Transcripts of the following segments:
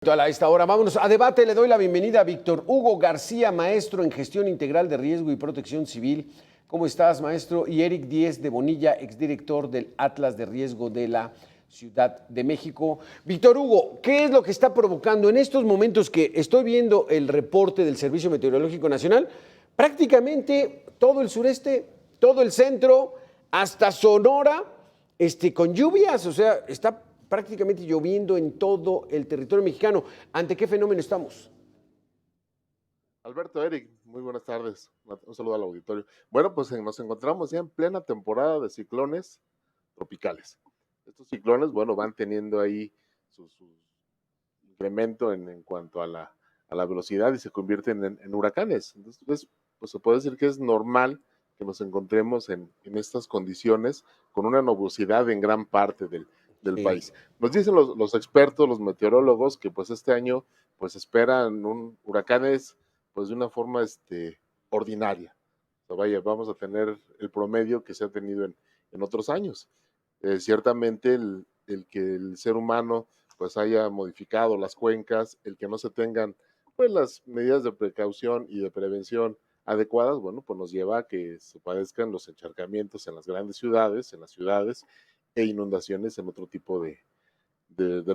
habitual a esta hora. Vámonos a debate. Le doy la bienvenida a Víctor Hugo García, maestro en Gestión Integral de Riesgo y Protección Civil. ¿Cómo estás, maestro? Y Eric Díez de Bonilla, exdirector del Atlas de Riesgo de la Ciudad de México. Víctor Hugo, ¿qué es lo que está provocando en estos momentos que estoy viendo el reporte del Servicio Meteorológico Nacional? Prácticamente todo el sureste, todo el centro, hasta Sonora, con lluvias, o sea, está prácticamente lloviendo en todo el territorio mexicano. ¿Ante qué fenómeno estamos? Alberto, Eric, muy buenas tardes. Un saludo al auditorio. Bueno, pues nos encontramos ya en plena temporada de ciclones tropicales. Estos ciclones, bueno, van teniendo ahí su incremento en cuanto a la velocidad y se convierten en huracanes. Entonces, pues se puede decir que es normal que nos encontremos en estas condiciones con una nubosidad en gran parte del Sí. país. Nos dicen los expertos, los meteorólogos, que pues este año pues esperan huracanes pues de una forma ordinaria. O sea, vaya, vamos a tener el promedio que se ha tenido en otros años. Ciertamente el que el ser humano pues haya modificado las cuencas, el que no se tengan pues las medidas de precaución y de prevención adecuadas, bueno, pues nos lleva a que se padezcan los encharcamientos en las grandes ciudades, en las ciudades, e inundaciones en otro tipo de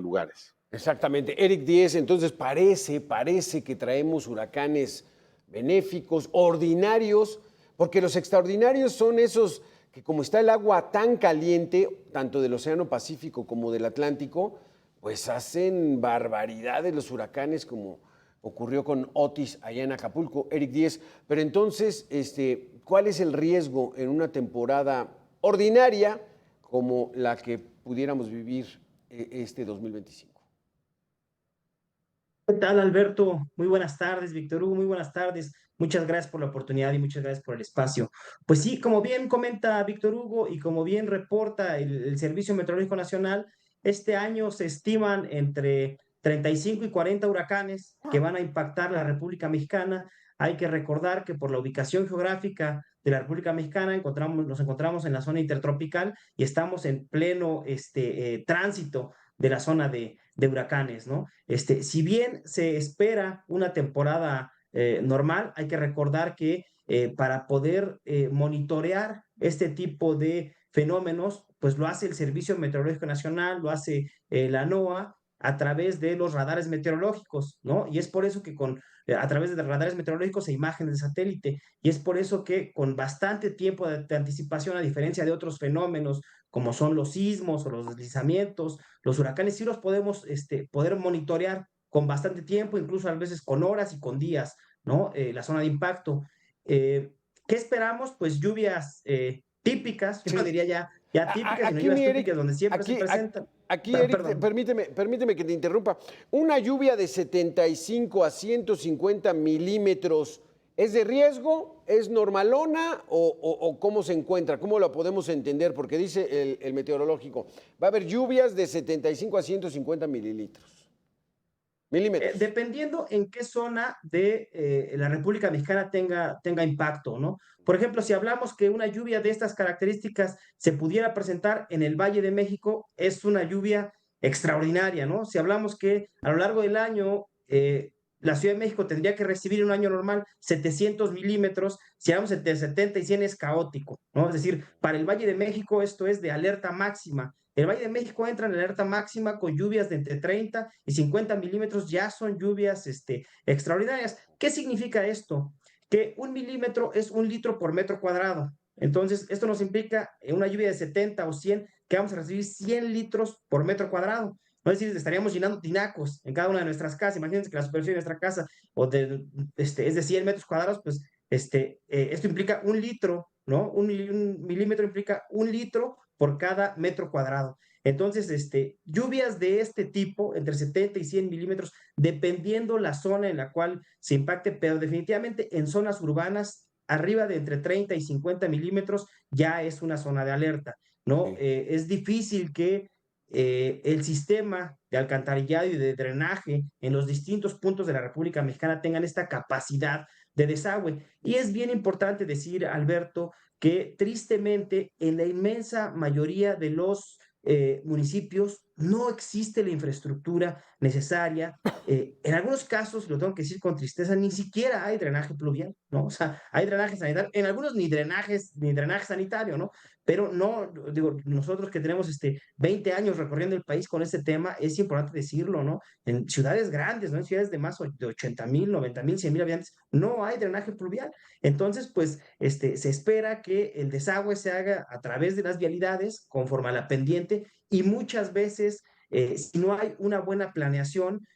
lugares. Exactamente. Eric Díez, entonces parece que traemos huracanes benéficos, ordinarios, porque los extraordinarios son esos que como está el agua tan caliente, tanto del Océano Pacífico como del Atlántico, pues hacen barbaridades los huracanes como ocurrió con Otis allá en Acapulco, Eric Díez. Pero entonces, ¿cuál es el riesgo en una temporada ordinaria como la que pudiéramos vivir este 2025? ¿Qué tal, Alberto? Muy buenas tardes, Víctor Hugo, muy buenas tardes. Muchas gracias por la oportunidad y muchas gracias por el espacio. Pues sí, como bien comenta Víctor Hugo y como bien reporta el Servicio Meteorológico Nacional, este año se estiman entre 35 y 40 huracanes que van a impactar la República Mexicana. Hay que recordar que por la ubicación geográfica de la República Mexicana nos encontramos en la zona intertropical y estamos en pleno tránsito de la zona de huracanes, ¿no? Si bien se espera una temporada normal, hay que recordar que para poder monitorear este tipo de fenómenos, pues lo hace el Servicio Meteorológico Nacional, lo hace la NOAA a través de los radares meteorológicos, ¿no? Y es por eso que a través de radares meteorológicos e imágenes de satélite, y es por eso que con bastante tiempo de anticipación, a diferencia de otros fenómenos como son los sismos o los deslizamientos, los huracanes sí los podemos poder monitorear con bastante tiempo, incluso a veces con horas y con días, ¿no? La zona de impacto. ¿Qué esperamos? Pues lluvias típicas, yo no Sí. diría ya típicas, sino Aquí, lluvias mi típicas Eric, donde siempre se presentan. aquí, Eric, Perdón. permíteme que te interrumpa. Una lluvia de 75 a 150 milímetros, ¿es de riesgo? ¿Es normalona? ¿O cómo se encuentra? ¿Cómo la podemos entender? Porque dice el meteorológico, va a haber lluvias de 75 a 150 milímetros. Dependiendo en qué zona de la República Mexicana tenga impacto, ¿no? Por ejemplo, si hablamos que una lluvia de estas características se pudiera presentar en el Valle de México, es una lluvia extraordinaria, ¿no? Si hablamos que a lo largo del año la Ciudad de México tendría que recibir en un año normal 700 milímetros, si hablamos entre 70 y 100 es caótico, ¿no? Es decir, para el Valle de México esto es de alerta máxima. El Valle de México entra en alerta máxima con lluvias de entre 30 y 50 milímetros, ya son lluvias extraordinarias. ¿Qué significa esto? Que 1 milímetro es 1 litro por metro cuadrado. Entonces, esto nos implica en una lluvia de 70 o 100 que vamos a recibir 100 litros por metro cuadrado. No es decir, estaríamos llenando tinacos en cada una de nuestras casas. Imagínense que la superficie de nuestra casa es de 100 metros cuadrados, pues esto implica 1 litro, ¿no? Un milímetro implica 1 litro por cada metro cuadrado. Entonces, lluvias de este tipo, entre 70 y 100 milímetros, dependiendo la zona en la cual se impacte, pero definitivamente en zonas urbanas, arriba de entre 30 y 50 milímetros, ya es una zona de alerta, ¿no? Sí. Es difícil que el sistema de alcantarillado y de drenaje en los distintos puntos de la República Mexicana tengan esta capacidad de desagüe. Y es bien importante decir, Alberto, que tristemente en la inmensa mayoría de los municipios no existe la infraestructura necesaria. En algunos casos, lo tengo que decir con tristeza, ni siquiera hay drenaje pluvial, ¿no? O sea, hay drenaje sanitario, en algunos ni drenaje sanitario, ¿no? Pero no, digo, nosotros que tenemos 20 años recorriendo el país con este tema, es importante decirlo, ¿no? En ciudades grandes, ¿no? En ciudades de más de 80,000, 90,000, 100,000 habitantes, no hay drenaje pluvial. Entonces, pues, se espera que el desagüe se haga a través de las vialidades, conforme a la pendiente, y muchas veces, si no hay una buena planeación,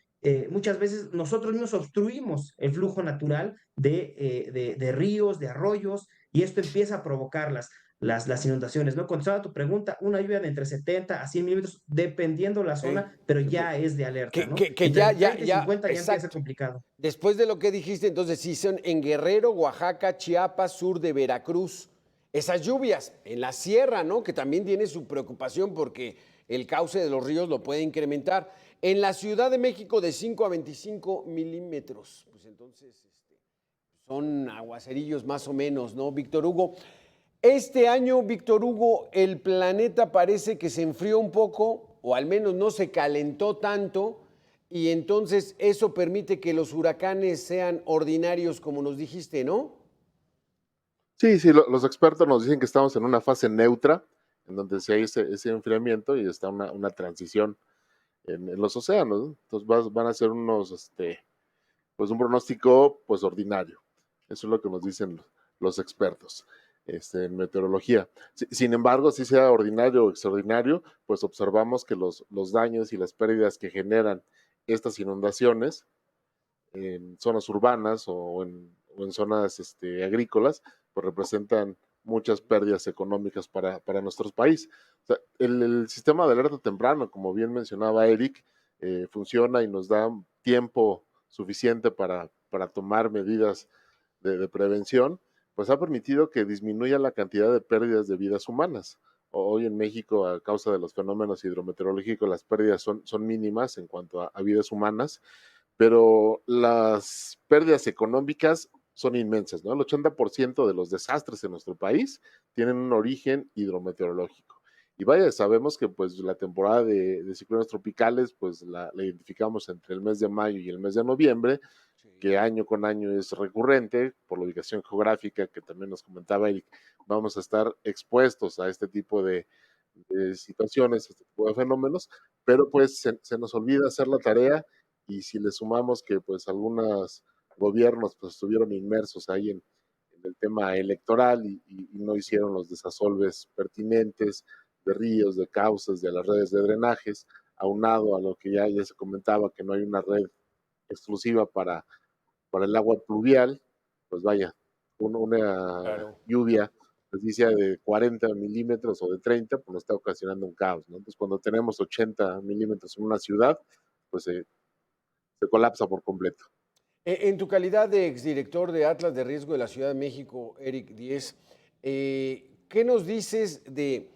muchas veces nosotros mismos obstruimos el flujo natural de ríos, de arroyos, y esto empieza a provocar las inundaciones, ¿no? Contestando a tu pregunta, una lluvia de entre 70 a 100 milímetros, dependiendo la Sí, zona, pero sí, ya es de alerta, ¿no? que Entre ya, 30 y 50 ya empieza a ser exacto. complicado. Después de lo que dijiste, entonces sí son en Guerrero, Oaxaca, Chiapas, sur de Veracruz. Esas lluvias en la sierra, ¿no? Que también tiene su preocupación porque el cauce de los ríos lo puede incrementar. En la Ciudad de México de 5 a 25 milímetros. Pues entonces son aguacerillos más o menos, ¿no, Víctor Hugo? Este año, Víctor Hugo, el planeta parece que se enfrió un poco, o al menos no se calentó tanto, y entonces eso permite que los huracanes sean ordinarios, como nos dijiste, ¿no? Sí, sí, los expertos nos dicen que estamos en una fase neutra, en donde sí hay ese enfriamiento y está una transición en los océanos, ¿no? Entonces van a ser pues un pronóstico pues ordinario. Eso es lo que nos dicen los expertos en meteorología. Sin embargo, si sea ordinario o extraordinario, pues observamos que los daños y las pérdidas que generan estas inundaciones en zonas urbanas o en zonas agrícolas, pues representan muchas pérdidas económicas para nuestro país. O sea, el sistema de alerta temprano, como bien mencionaba Eric, funciona y nos da tiempo suficiente para tomar medidas de prevención, pues ha permitido que disminuya la cantidad de pérdidas de vidas humanas. Hoy en México, a causa de los fenómenos hidrometeorológicos, las pérdidas son mínimas en cuanto a vidas humanas, pero las pérdidas económicas son inmensas, ¿no? El 80% de los desastres en nuestro país tienen un origen hidrometeorológico. Y vaya, sabemos que pues la temporada de ciclones tropicales pues la identificamos entre el mes de mayo y el mes de noviembre, que año con año es recurrente por la ubicación geográfica que también nos comentaba Eric. Vamos a estar expuestos a este tipo de situaciones, este tipo de fenómenos, pero pues se nos olvida hacer la tarea y si le sumamos que pues algunos gobiernos pues estuvieron inmersos ahí en el tema electoral y no hicieron los desasolves pertinentes de ríos, de cauces, de las redes de drenajes, aunado a lo que ya se comentaba que no hay una red exclusiva para el agua pluvial, pues vaya, una Claro. lluvia, pues dice de 40 milímetros o de 30, pues nos está ocasionando un caos, ¿no? Entonces, cuando tenemos 80 milímetros en una ciudad, pues se colapsa por completo. En tu calidad de exdirector de Atlas de Riesgo de la Ciudad de México, Eric Díez, ¿qué nos dices de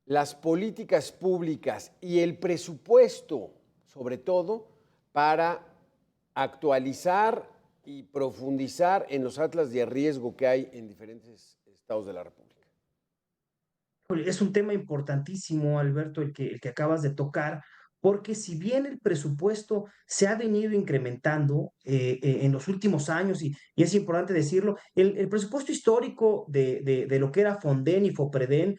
las políticas públicas y el presupuesto, sobre todo, para actualizar y profundizar en los atlas de riesgo que hay en diferentes estados de la República? Es un tema importantísimo, Alberto, el que acabas de tocar, porque si bien el presupuesto se ha venido incrementando en los últimos años, y es importante decirlo, el presupuesto histórico de lo que era Fonden y Fopreden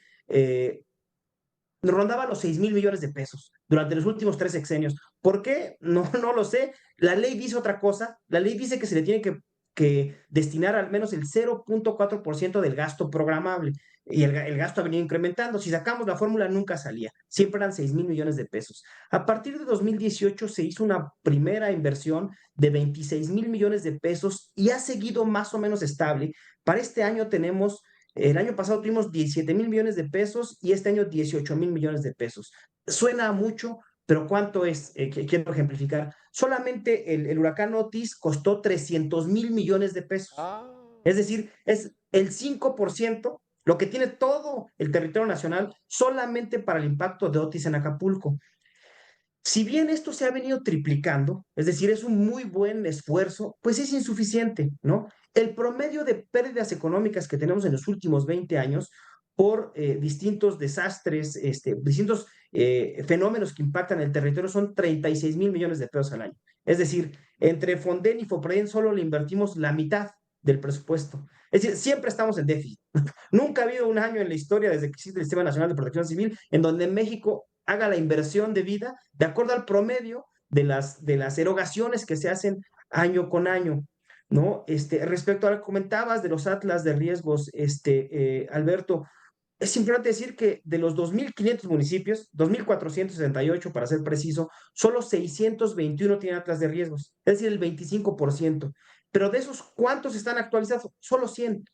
rondaba los 6,000 millones de pesos durante los últimos 3 sexenios. ¿Por qué? No, no lo sé. La ley dice otra cosa. La ley dice que se le tiene que destinar al menos el 0,4% del gasto programable. Y el gasto ha venido incrementando. Si sacamos la fórmula, nunca salía. Siempre eran 6,000 millones de pesos. A partir de 2018 se hizo una primera inversión de 26,000 millones de pesos y ha seguido más o menos estable. Para este año tenemos el año pasado tuvimos 17,000 millones de pesos y este año 18,000 millones de pesos. Suena mucho, pero ¿cuánto es? Quiero ejemplificar. Solamente el huracán Otis costó 300,000 millones de pesos. Ah, Es decir, es el 5%, lo que tiene todo el territorio nacional solamente para el impacto de Otis en Acapulco. Si bien esto se ha venido triplicando, es decir, es un muy buen esfuerzo, pues es insuficiente, ¿no? El promedio de pérdidas económicas que tenemos en los últimos 20 años por distintos desastres, distintos fenómenos que impactan el territorio, son 36,000 millones de pesos al año. Es decir, entre Fonden y Fopreden solo le invertimos la mitad del presupuesto. Es decir, siempre estamos en déficit. Nunca ha habido un año en la historia desde que existe el Sistema Nacional de Protección Civil en donde México haga la inversión debida de acuerdo al promedio de las erogaciones que se hacen año con año. ¿No? Respecto a lo que comentabas de los atlas de riesgos, Alberto, es importante decir que de los 2,500 municipios, 2,468 para ser preciso, solo 621 tienen atlas de riesgos, es decir, el 25%. Pero de esos, ¿cuántos están actualizados? Solo 100.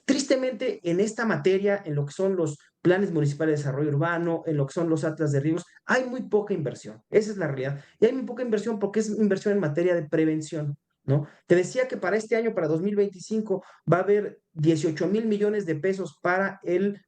Tristemente, en esta materia, en lo que son los planes municipales de desarrollo urbano, en lo que son los atlas de riesgos, hay muy poca inversión. Esa es la realidad. Y hay muy poca inversión porque es inversión en materia de prevención, ¿no? Te decía que para este año, para 2025, va a haber 18,000 millones de pesos para el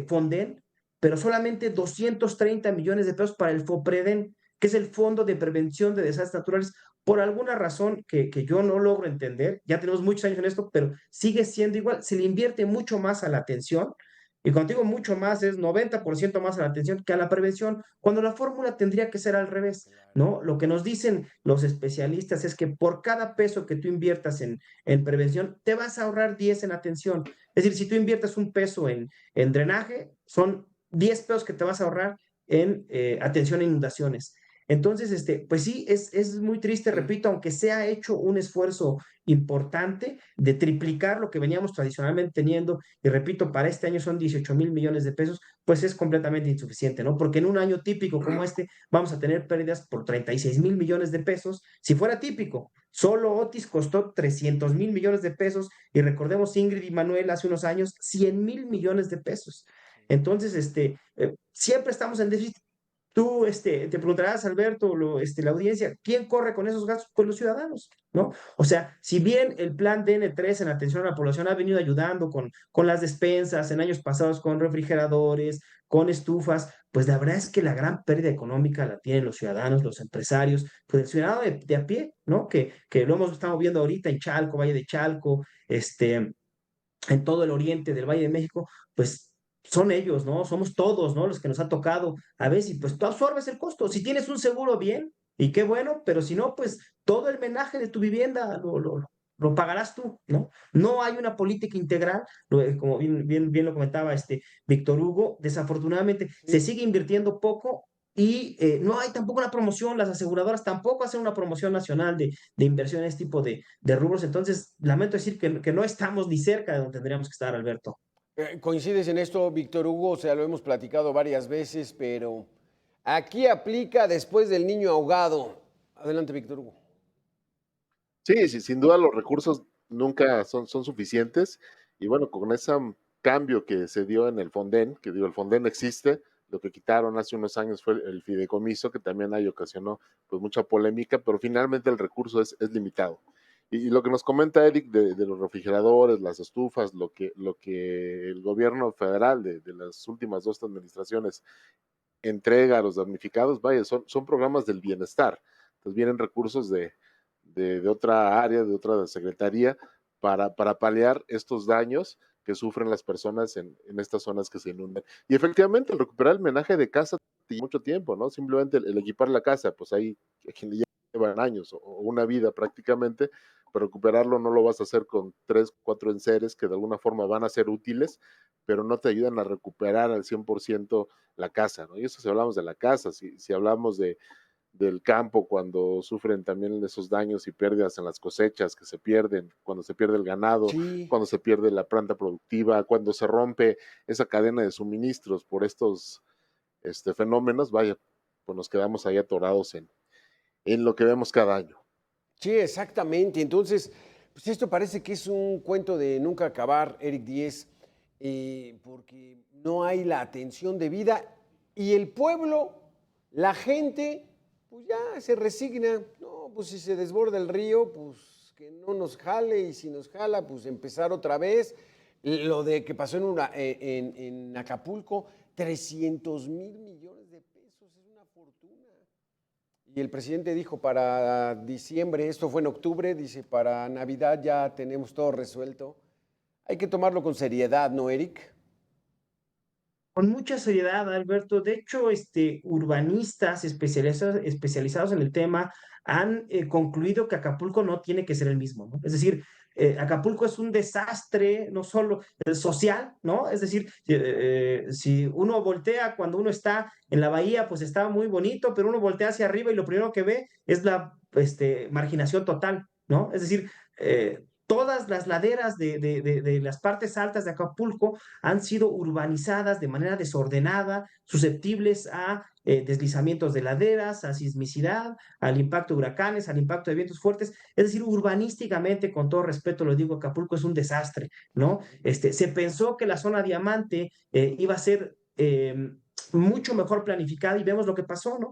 Fonden, pero solamente 230 millones de pesos para el FOPREDEN, que es el Fondo de Prevención de Desastres Naturales. Por alguna razón que yo no logro entender, ya tenemos muchos años en esto, pero sigue siendo igual, se le invierte mucho más a la atención, y cuando digo mucho más es 90% más a la atención que a la prevención, cuando la fórmula tendría que ser al revés, ¿no? Lo que nos dicen los especialistas es que por cada peso que tú inviertas en prevención, te vas a ahorrar 10 en atención. Es decir, si tú inviertes un peso en drenaje, son 10 pesos que te vas a ahorrar en atención a inundaciones. Entonces, pues sí, es muy triste, repito, aunque se ha hecho un esfuerzo importante de triplicar lo que veníamos tradicionalmente teniendo, y repito, para este año son 18,000 millones de pesos, pues es completamente insuficiente, ¿no? Porque en un año típico como este vamos a tener pérdidas por 36,000 millones de pesos. Si fuera típico, solo Otis costó 300,000 millones de pesos, y recordemos Ingrid y Manuel hace unos años, 100,000 millones de pesos. Entonces, siempre estamos en déficit. Tú te preguntarás, Alberto, la audiencia, ¿quién corre con esos gastos? Pues los ciudadanos, ¿no? O sea, si bien el plan DN3 en atención a la población ha venido ayudando con las despensas, en años pasados con refrigeradores, con estufas, pues la verdad es que la gran pérdida económica la tienen los ciudadanos, los empresarios, pues el ciudadano de a pie, ¿no? Que lo estamos viendo ahorita en Chalco, Valle de Chalco, en todo el oriente del Valle de México, pues son ellos, ¿no? Somos todos, ¿no? Los que nos ha tocado a veces, y pues tú absorbes el costo. Si tienes un seguro, bien, y qué bueno, pero si no, pues todo el menaje de tu vivienda lo pagarás tú, ¿no? No hay una política integral, como bien lo comentaba Víctor Hugo, desafortunadamente se sigue invirtiendo poco. Y no hay tampoco una promoción, las aseguradoras tampoco hacen una promoción nacional de inversión en este tipo de rubros. Entonces, lamento decir que no estamos ni cerca de donde tendríamos que estar, Alberto. ¿Coincides en esto, Víctor Hugo? O sea, lo hemos platicado varias veces, pero aquí aplica después del niño ahogado. Adelante, Víctor Hugo. Sí, sí, sin duda los recursos nunca son suficientes, y bueno, con ese cambio que se dio en el Fonden, que digo, el Fonden existe, lo que quitaron hace unos años fue el fideicomiso, que también ahí ocasionó pues mucha polémica, pero finalmente el recurso es limitado. Y lo que nos comenta Eric de los refrigeradores, las estufas, lo que el gobierno federal de las últimas dos administraciones entrega a los damnificados, vaya, son programas del bienestar. Entonces vienen recursos de otra área, de otra secretaría, para paliar estos daños que sufren las personas en estas zonas que se inundan. Y efectivamente, el recuperar el menaje de casa tiene mucho tiempo, ¿no? Simplemente el equipar la casa, pues ahí a quien le llevan años o una vida prácticamente, pero recuperarlo no lo vas a hacer con 3, 4 enseres que de alguna forma van a ser útiles, pero no te ayudan a recuperar al 100% la casa, ¿no? Y eso si hablamos de la casa, si hablamos del campo, cuando sufren también esos daños y pérdidas en las cosechas que se pierden, cuando se pierde el ganado, Sí. cuando se pierde la planta productiva, cuando se rompe esa cadena de suministros por estos fenómenos, vaya, pues nos quedamos ahí atorados en lo que vemos cada año. Sí, exactamente. Entonces, pues esto parece que es un cuento de nunca acabar, Eric Díez, porque no hay la atención debida y el pueblo, la gente, pues ya se resigna. No, pues si se desborda el río, pues que no nos jale, y si nos jala, pues empezar otra vez. Lo de que pasó en Acapulco, 300,000 millones de pesos, es una fortuna. Y el presidente dijo para diciembre, esto fue en octubre, dice, para Navidad ya tenemos todo resuelto. Hay que tomarlo con seriedad, ¿no, Eric? Con mucha seriedad, Alberto. De hecho, urbanistas especializados en el tema han concluido que Acapulco no tiene que ser el mismo, ¿no? Es decir, Acapulco es un desastre, no solo social, ¿no? Es decir, si uno voltea cuando uno está en la bahía, pues está muy bonito, pero uno voltea hacia arriba y lo primero que ve es la marginación total, ¿no? Es decir, todas las laderas de las partes altas de Acapulco han sido urbanizadas de manera desordenada, susceptibles a deslizamientos de laderas, a sismicidad, al impacto de huracanes, al impacto de vientos fuertes. Es decir, urbanísticamente, con todo respeto lo digo, Acapulco es un desastre, ¿no? Se pensó que la zona diamante iba a ser mucho mejor planificada y vemos lo que pasó, ¿no?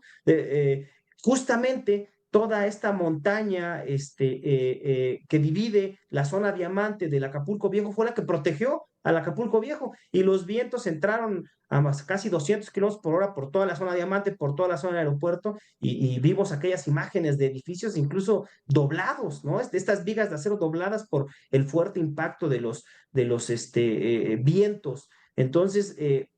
Justamente toda esta montaña que divide la zona diamante del Acapulco Viejo fue la que protegió al Acapulco Viejo y los vientos entraron a más, casi 200 kilómetros por hora por toda la zona diamante, por toda la zona del aeropuerto y vimos aquellas imágenes de edificios incluso doblados, ¿no? Estas vigas de acero dobladas por el fuerte impacto de los vientos. Entonces,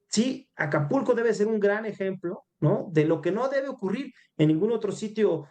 sí, Acapulco debe ser un gran ejemplo, ¿no? De lo que no debe ocurrir en ningún otro sitio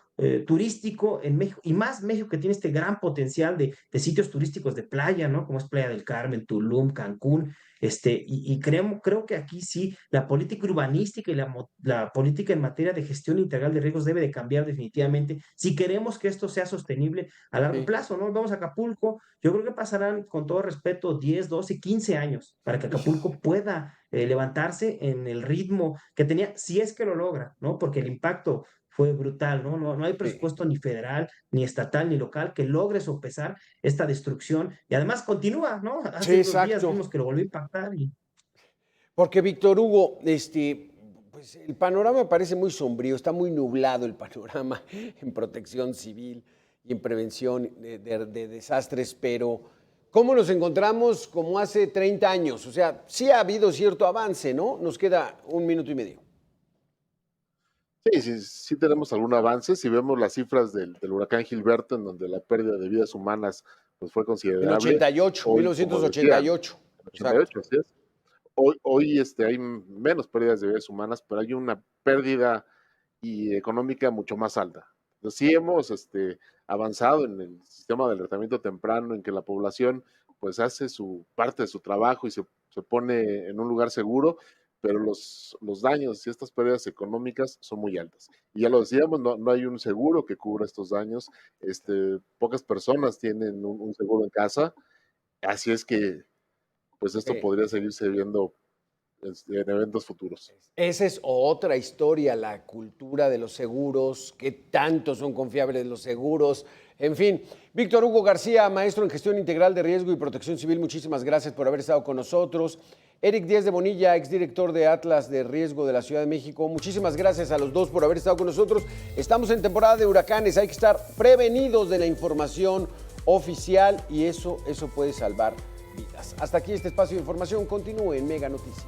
turístico en México, y más México que tiene este gran potencial de sitios turísticos de playa, ¿no? Como es Playa del Carmen, Tulum, Cancún, y creo que aquí sí la política urbanística y la política en materia de gestión integral de riesgos debe de cambiar definitivamente si queremos que esto sea sostenible a largo Sí. plazo, ¿no? Vamos a Acapulco, yo creo que pasarán, con todo respeto, 10, 12, 15 años para que Hijo. Acapulco pueda levantarse en el ritmo que tenía, si es que lo logra, ¿no? Porque el impacto fue brutal, ¿no? No hay Sí. presupuesto ni federal, ni estatal, ni local que logre sopesar esta destrucción y además continúa, ¿no? Sí, Hace unos días exacto. vimos que lo volvió a impactar y Porque Víctor Hugo, pues el panorama parece muy sombrío, está muy nublado el panorama en protección civil y en prevención de desastres, pero ¿cómo nos encontramos como hace 30 años? O sea, sí ha habido cierto avance, ¿no? Nos queda 1 minuto y medio. Sí, sí, sí tenemos algún avance. Si vemos las cifras del huracán Gilberto, en donde la pérdida de vidas humanas pues, fue En considerable, 88, hoy, como decían, 1988. en Exacto. 88, así es. Hoy hay menos pérdidas de vidas humanas, pero hay una pérdida económica mucho más alta. Entonces, sí hemos avanzado en el sistema de alertamiento temprano, en que la población pues hace su parte de su trabajo y se pone en un lugar seguro, pero los daños y estas pérdidas económicas son muy altas. Y ya lo decíamos, no hay un seguro que cubra estos daños. Pocas personas tienen un seguro en casa, así es que pues esto Sí. podría seguirse viendo en eventos futuros. Esa es otra historia, la cultura de los seguros, qué tanto son confiables los seguros. En fin, Víctor Hugo García, maestro en gestión integral de riesgo y protección civil, muchísimas gracias por haber estado con nosotros. Eric Díez de Bonilla, exdirector de Atlas de Riesgo de la Ciudad de México, muchísimas gracias a los dos por haber estado con nosotros. Estamos en temporada de huracanes, hay que estar prevenidos de la información oficial y eso puede salvar vidas. Hasta aquí este espacio de información, continúe en Mega Noticias.